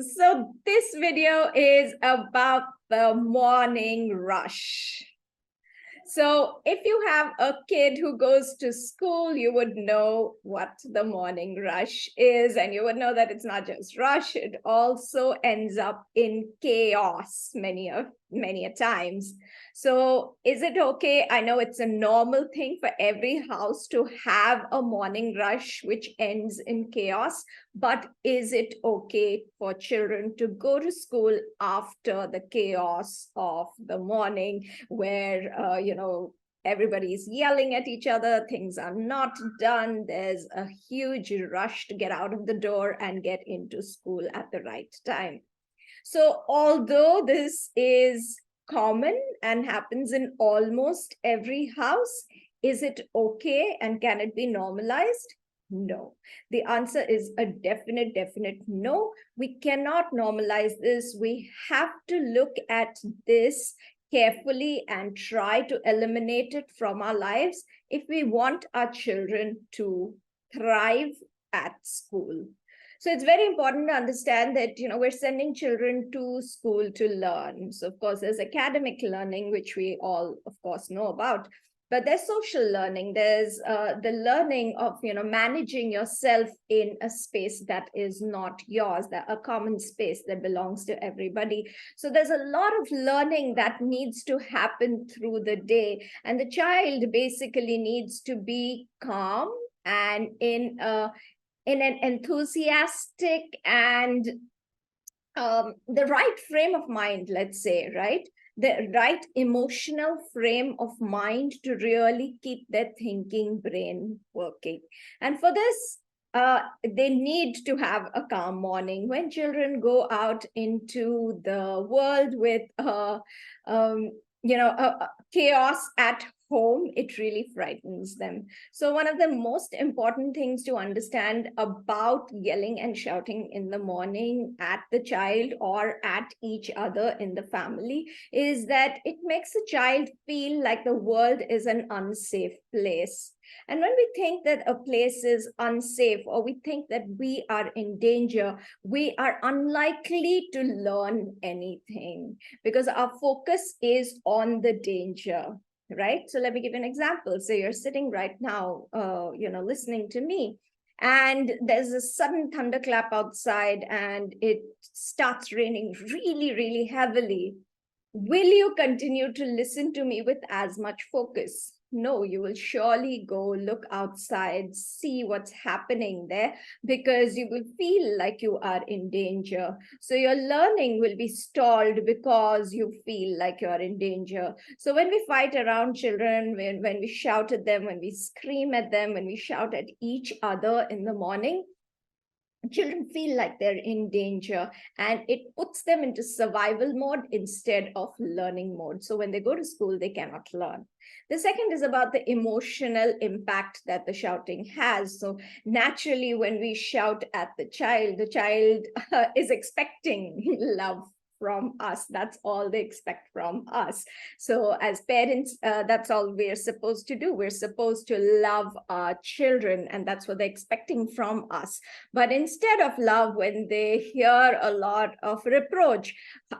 So this video is about the morning rush. So if you have a kid who goes to school, you would know what the morning rush is, and you would know that it's not just rush, it also ends up in chaos many a times. So is it okay? I know it's a normal thing for every house to have a morning rush which ends in chaos, but is it okay for children to go to school after the chaos of the morning, where everybody's yelling at each other, things are not done, there's a huge rush to get out of the door and get into school at the right time? So although this is common and happens in almost every house, is it okay and can it be normalized? No. The answer is a definite no. We cannot normalize this. We have to look at this carefully and try to eliminate it from our lives if we want our children to thrive at school. So it's very important to understand that, we're sending children to school to learn. So of course, there's academic learning, which we all, of course, know about. But there's social learning. There's the learning of, managing yourself in a space that is not yours, that a common space that belongs to everybody. So there's a lot of learning that needs to happen through the day. And the child basically needs to be calm and in an enthusiastic and the right frame of mind, let's say, right? The right emotional frame of mind to really keep their thinking brain working. And for this, they need to have a calm morning. When children go out into the world with, chaos at home, it really frightens them. So one of the most important things to understand about yelling and shouting in the morning at the child or at each other in the family is that it makes a child feel like the world is an unsafe place. And when we think that a place is unsafe, or we think that we are in danger, we are unlikely to learn anything because our focus is on the danger. Right? So let me give you an example. So you're sitting right now, listening to me, and there's a sudden thunderclap outside and it starts raining really, really heavily. Will you continue to listen to me with as much focus? No, you will surely go look outside, see what's happening there, because you will feel like you are in danger. So your learning will be stalled because you feel like you are in danger. So when we fight around children, when we shout at them, when we scream at them, when we shout at each other in the morning, children feel like they're in danger, and it puts them into survival mode instead of learning mode. So when they go to school, they cannot learn. The second is about the emotional impact that the shouting has. So naturally, when we shout at the child is expecting love from us. That's all they expect from us. So as parents, that's all we're supposed to do. We're supposed to love our children, and that's what they're expecting from us. But instead of love, when they hear a lot of reproach,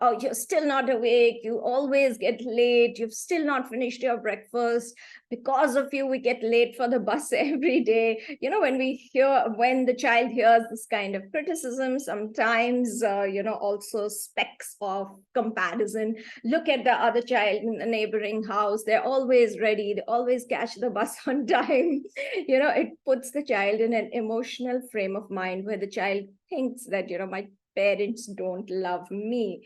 oh, you're still not awake, you always get late, you've still not finished your breakfast, because of you we get late for the bus every day. When the child hears this kind of criticism, sometimes also specks of comparison. Look at the other child in the neighboring house, they're always ready, they always catch the bus on time. It puts the child in an emotional frame of mind where the child thinks that my parents don't love me.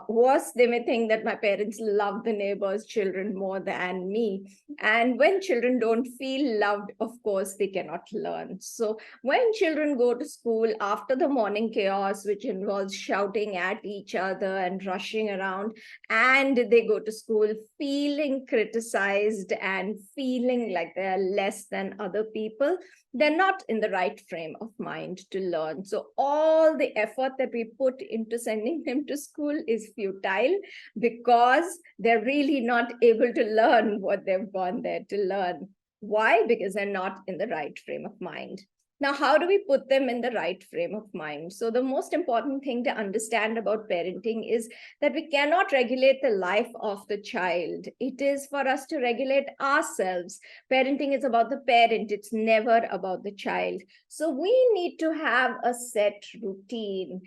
Worse, they may think that my parents love the neighbor's children more than me. And when children don't feel loved, of course, they cannot learn. So when children go to school after the morning chaos, which involves shouting at each other and rushing around, and they go to school feeling criticized and feeling like they're less than other people, they're not in the right frame of mind to learn. So all the effort that we put into sending them to school is futile, because they're really not able to learn what they've gone there to learn. Why? Because they're not in the right frame of mind. Now, how do we put them in the right frame of mind? So, the most important thing to understand about parenting is that we cannot regulate the life of the child. It is for us to regulate ourselves. Parenting is about the parent, it's never about the child. So, we need to have a set routine.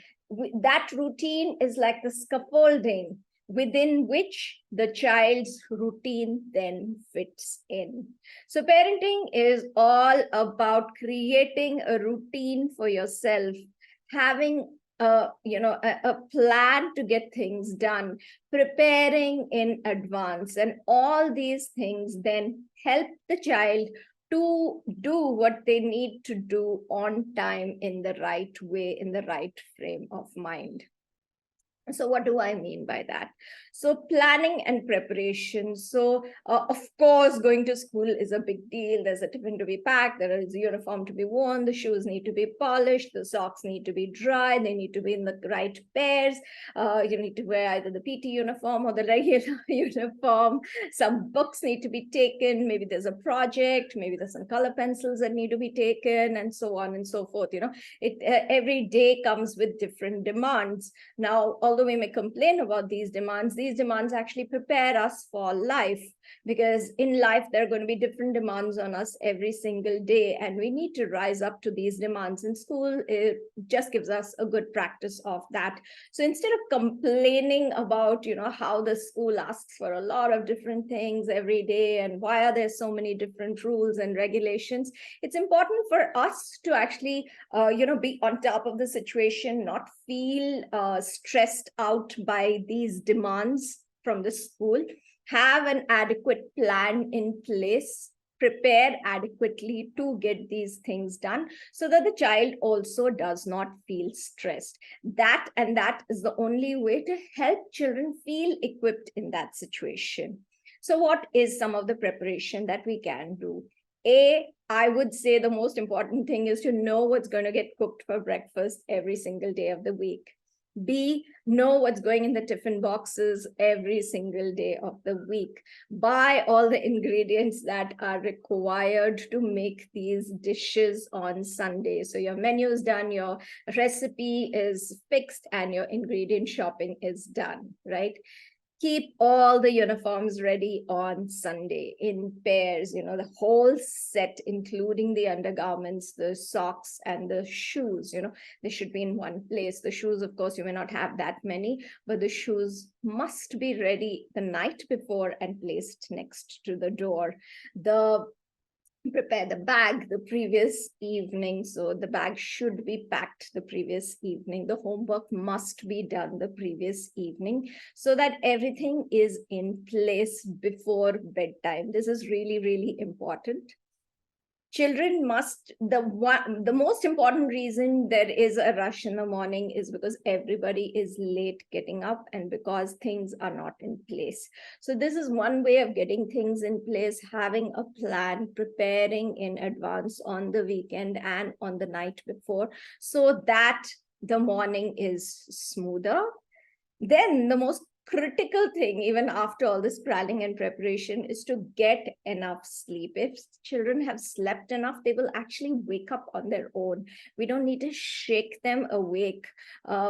That routine is like the scaffolding within which the child's routine then fits in. So parenting is all about creating a routine for yourself, having a plan to get things done, preparing in advance, and all these things then help the child to do what they need to do on time, in the right way, in the right frame of mind. So what do I mean by that? So planning and preparation. So of course, going to school is a big deal. There's a tiffin to be packed. There is a uniform to be worn. The shoes need to be polished. The socks need to be dry. They need to be in the right pairs. You need to wear either the PT uniform or the regular uniform. Some books need to be taken. Maybe there's a project. Maybe there's some color pencils that need to be taken, and so on and so forth. Every day comes with different demands. Now, although we may complain about these demands actually prepare us for life, because in life there are going to be different demands on us every single day, and we need to rise up to these demands. And school, it just gives us a good practice of that. So instead of complaining about how the school asks for a lot of different things every day and why are there so many different rules and regulations, it's important for us to actually be on top of the situation, not feel stressed out by these demands from the school, have an adequate plan in place, prepare adequately to get these things done, so that the child also does not feel stressed. That is the only way to help children feel equipped in that situation. So what is some of the preparation that we can do? I would say the most important thing is to know what's going to get cooked for breakfast every single day of the week. B, know what's going in the tiffin boxes every single day of the week. Buy all the ingredients that are required to make these dishes on Sunday. So your menu is done, your recipe is fixed, and your ingredient shopping is done, right? Keep all the uniforms ready on Sunday in pairs, the whole set, including the undergarments, the socks, and the shoes. They should be in one place. The shoes, of course, you may not have that many, but the shoes must be ready the night before and placed next to the door. Prepare the bag the previous evening. So the bag should be packed the previous evening. The homework must be done the previous evening, so that everything is in place before bedtime. This is really, really important. Children must, the most important reason there is a rush in the morning is because everybody is late getting up and because things are not in place. So this is one way of getting things in place, having a plan, preparing in advance on the weekend and on the night before, so that the morning is smoother. Then the most critical thing, even after all this planning and preparation, is to get enough sleep. If children have slept enough, they will actually wake up on their own. We don't need to shake them awake,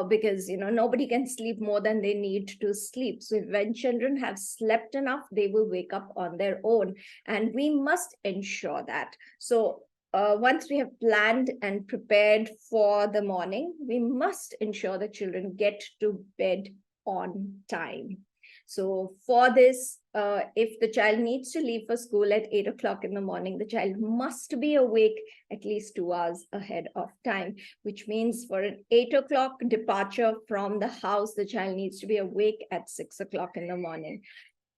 because nobody can sleep more than they need to sleep. So when children have slept enough, they will wake up on their own, and we must ensure that. So once we have planned and prepared for the morning, we must ensure the children get to bed on time. So for this, if the child needs to leave for school at 8 o'clock in the morning, the child must be awake at least 2 hours ahead of time, which means for an 8 o'clock departure from the house, the child needs to be awake at 6 o'clock in the morning.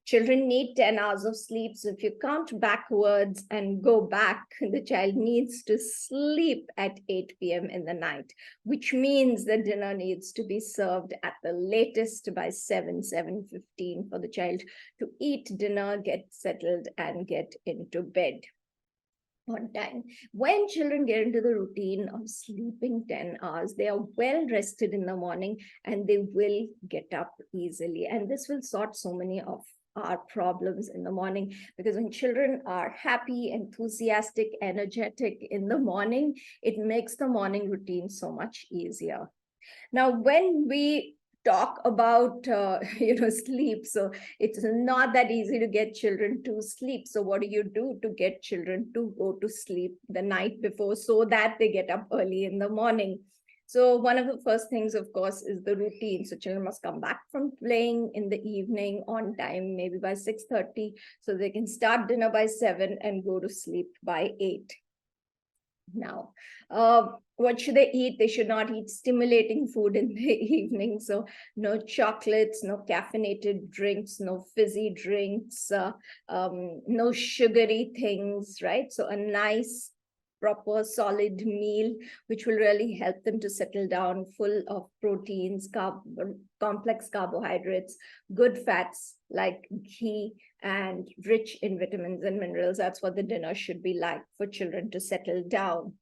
Children need 10 hours of sleep. So if you count backwards and go back, the child needs to sleep at 8 p.m. in the night, which means the dinner needs to be served at the latest by 7:15 for the child to eat dinner, get settled, and get into bed on time. When children get into the routine of sleeping 10 hours, they are well rested in the morning and they will get up easily. And this will sort so many of our problems in the morning, because when children are happy, enthusiastic, energetic in the morning, it makes the morning routine so much easier. Now, when we talk about sleep, so it's not that easy to get children to sleep. So what do you do to get children to go to sleep the night before so that they get up early in the morning? So one of the first things, of course, is the routine. So children must come back from playing in the evening on time, maybe by 6:30, so they can start dinner by 7 and go to sleep by 8. Now, what should they eat? They should not eat stimulating food in the evening. So no chocolates, no caffeinated drinks, no fizzy drinks, no sugary things, right? So a nice, proper, solid meal, which will really help them to settle down, full of proteins, complex carbohydrates, good fats like ghee, and rich in vitamins and minerals. That's what the dinner should be like for children to settle down.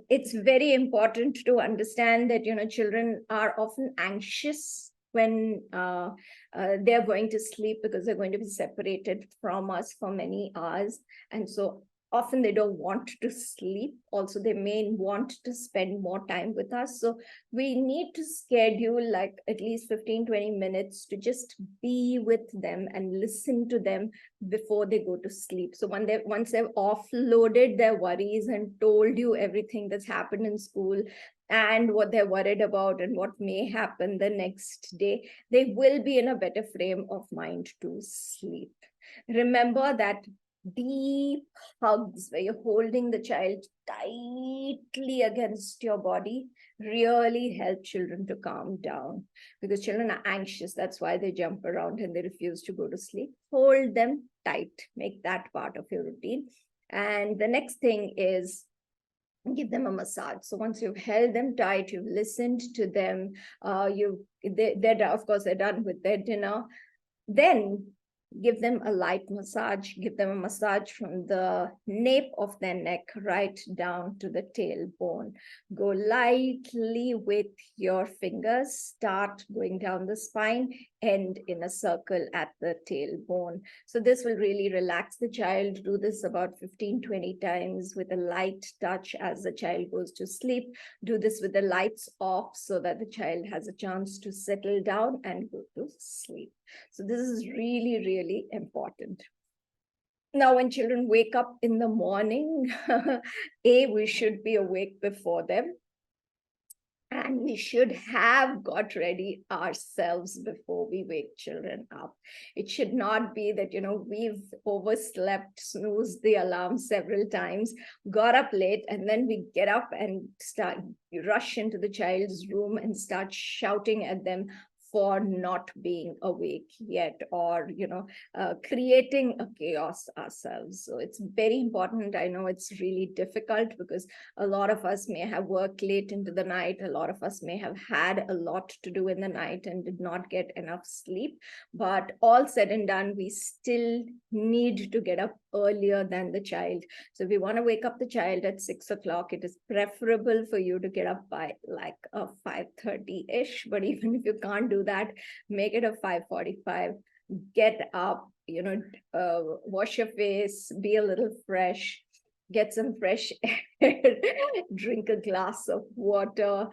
It's very important to understand that, children are often anxious when they're going to sleep, because they're going to be separated from us for many hours. And so often they don't want to sleep. Also, they may want to spend more time with us. So we need to schedule like at least 15-20 minutes to just be with them and listen to them before they go to sleep. So once they've offloaded their worries and told you everything that's happened in school and what they're worried about and what may happen the next day, they will be in a better frame of mind to sleep. Remember that deep hugs where you're holding the child tightly against your body really help children to calm down, because children are anxious. That's why they jump around and they refuse to go to sleep. Hold them tight. Make that part of your routine. And the next thing is give them a massage. So once you've held them tight, you've listened to them, they're of course they're done with their dinner, then give them a light massage. Give them a massage from the nape of their neck right down to the tailbone. Go lightly with your fingers, start going down the spine, end in a circle at the tailbone. So this will really relax the child. Do this about 15-20 times with a light touch as the child goes to sleep. Do this with the lights off so that the child has a chance to settle down and go to sleep. So this is really, really important. Now, when children wake up in the morning, we should be awake before them. And we should have got ready ourselves before we wake children up. It should not be that, we've overslept, snoozed the alarm several times, got up late, and then we get up and rush into the child's room and start shouting at them for not being awake yet, or creating a chaos ourselves. So it's very important. I know it's really difficult because a lot of us may have worked late into the night. A lot of us may have had a lot to do in the night and did not get enough sleep. But all said and done, we still need to get up earlier than the child. So if we want to wake up the child at 6 o'clock, it is preferable for you to get up by like a 5:30-ish. But even if you can't do that, make it a 5:45. Get up, wash your face, be a little fresh, get some fresh air, drink a glass of water,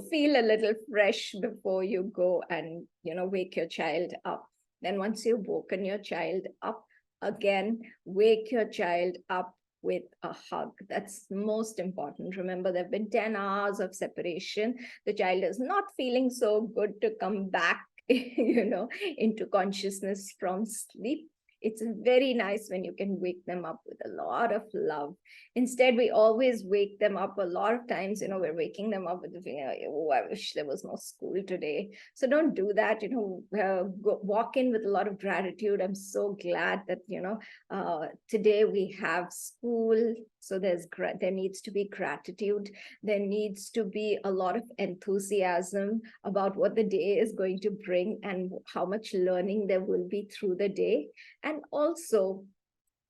feel a little fresh before you go and, wake your child up. Then once you've woken your child up, again, wake your child up with a hug. That's most important. Remember, there have been 10 hours of separation. The child is not feeling so good to come back, into consciousness from sleep. It's very nice when you can wake them up with a lot of love. Instead, we always wake them up. A lot of times, we're waking them up with the feeling, oh, I wish there was no school today. So don't do that. Walk in with a lot of gratitude. I'm so glad that, today we have school. So there needs to be gratitude. There needs to be a lot of enthusiasm about what the day is going to bring and how much learning there will be through the day. And also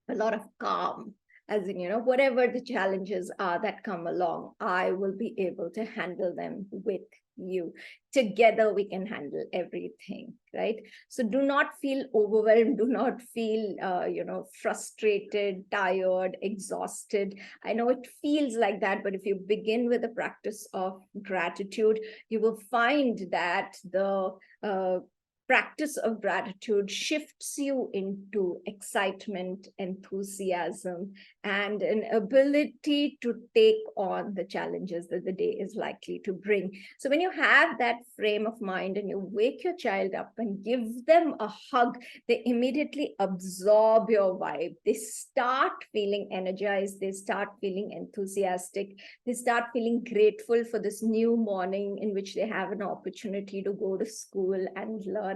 a lot of calm. as in, whatever the challenges are that come along, I will be able to handle them with you. Together we can handle everything, right? So do not feel overwhelmed, do not feel frustrated, tired, exhausted. I know it feels like that, but if you begin with the practice of gratitude, you will find that the practice of gratitude shifts you into excitement, enthusiasm, and an ability to take on the challenges that the day is likely to bring. So when you have that frame of mind and you wake your child up and give them a hug, they immediately absorb your vibe. They start feeling energized, they start feeling enthusiastic, they start feeling grateful for this new morning in which they have an opportunity to go to school and learn.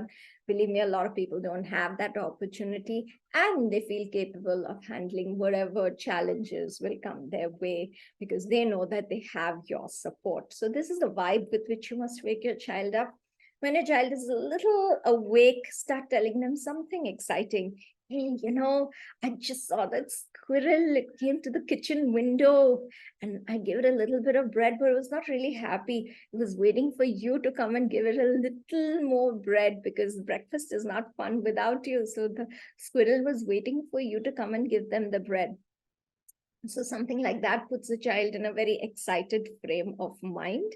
Believe me, a lot of people don't have that opportunity, and they feel capable of handling whatever challenges will come their way because they know that they have your support. So this is the vibe with which you must wake your child up. When your child is a little awake, start telling them something exciting. Hey, I just saw that squirrel. It came to the kitchen window and I gave it a little bit of bread, but it was not really happy. It was waiting for you to come and give it a little more bread because breakfast is not fun without you. So the squirrel was waiting for you to come and give them the bread. So something like that puts the child in a very excited frame of mind.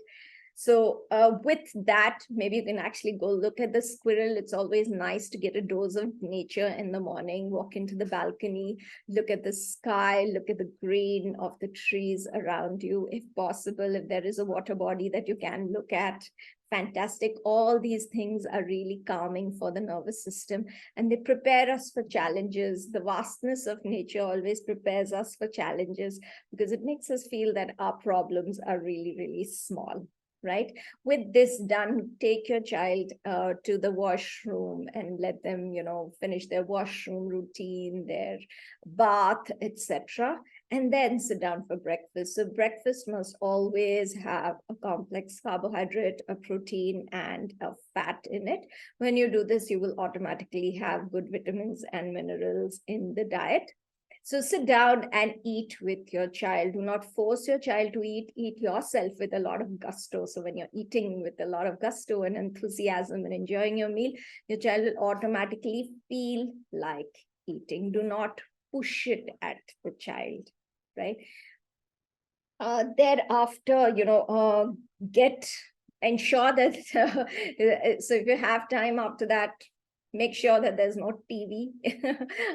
So with that, maybe you can actually go look at the squirrel. It's always nice to get a dose of nature in the morning, walk into the balcony, look at the sky, look at the green of the trees around you. If possible, if there is a water body that you can look at, fantastic. All these things are really calming for the nervous system and they prepare us for challenges. The vastness of nature always prepares us for challenges because it makes us feel that our problems are really, really small. Right? With this done, take your child to the washroom and let them, finish their washroom routine, their bath, etc. And then sit down for breakfast. So breakfast must always have a complex carbohydrate, a protein, and a fat in it. When you do this, you will automatically have good vitamins and minerals in the diet. So sit down and eat with your child. Do not force your child to eat. Eat yourself with a lot of gusto. So when you're eating with a lot of gusto and enthusiasm and enjoying your meal, your child will automatically feel like eating. Do not push it at the child, right? Thereafter, ensure that, so if you have time after that, make sure that there's no TV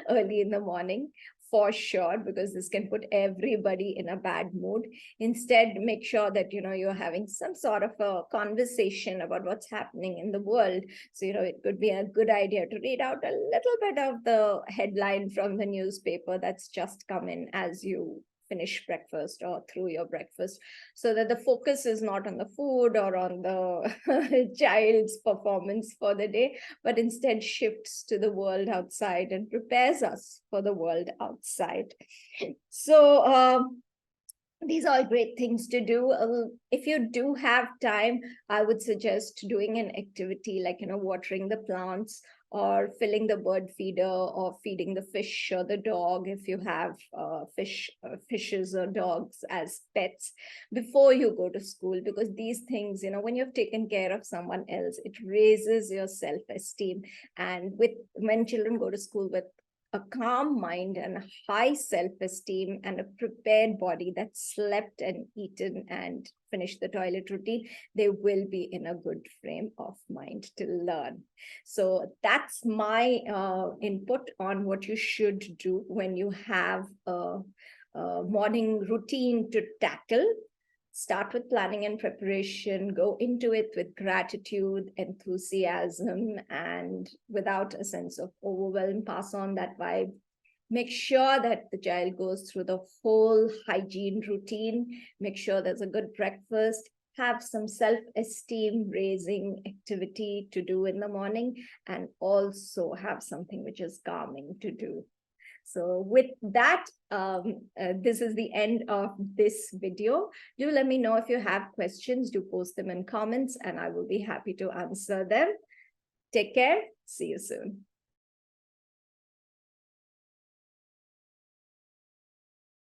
early in the morning for sure, because this can put everybody in a bad mood. Instead, make sure that, you're having some sort of a conversation about what's happening in the world. So, it could be a good idea to read out a little bit of the headline from the newspaper that's just come in as you finish breakfast or through your breakfast, so that the focus is not on the food or on the child's performance for the day, but instead shifts to the world outside and prepares us for the world outside. So these are great things to do. If you do have time, I would suggest doing an activity like, watering the plants or filling the bird feeder or feeding the fish or the dog if you have fishes or dogs as pets before you go to school, because these things, when you've taken care of someone else, it raises your self-esteem. And when children go to school with a calm mind and a high self-esteem and a prepared body that slept and eaten and finished the toilet routine, they will be in a good frame of mind to learn. So that's my input on what you should do when you have a morning routine to tackle. Start with planning and preparation, go into it with gratitude, enthusiasm, and without a sense of overwhelm. Pass on that vibe. Make sure that the child goes through the whole hygiene routine. Make sure there's a good breakfast. Have some self-esteem raising activity to do in the morning, and also have something which is calming to do. So with that, this is the end of this video. Do let me know if you have questions. Do post them in comments and I will be happy to answer them. Take care. See you soon.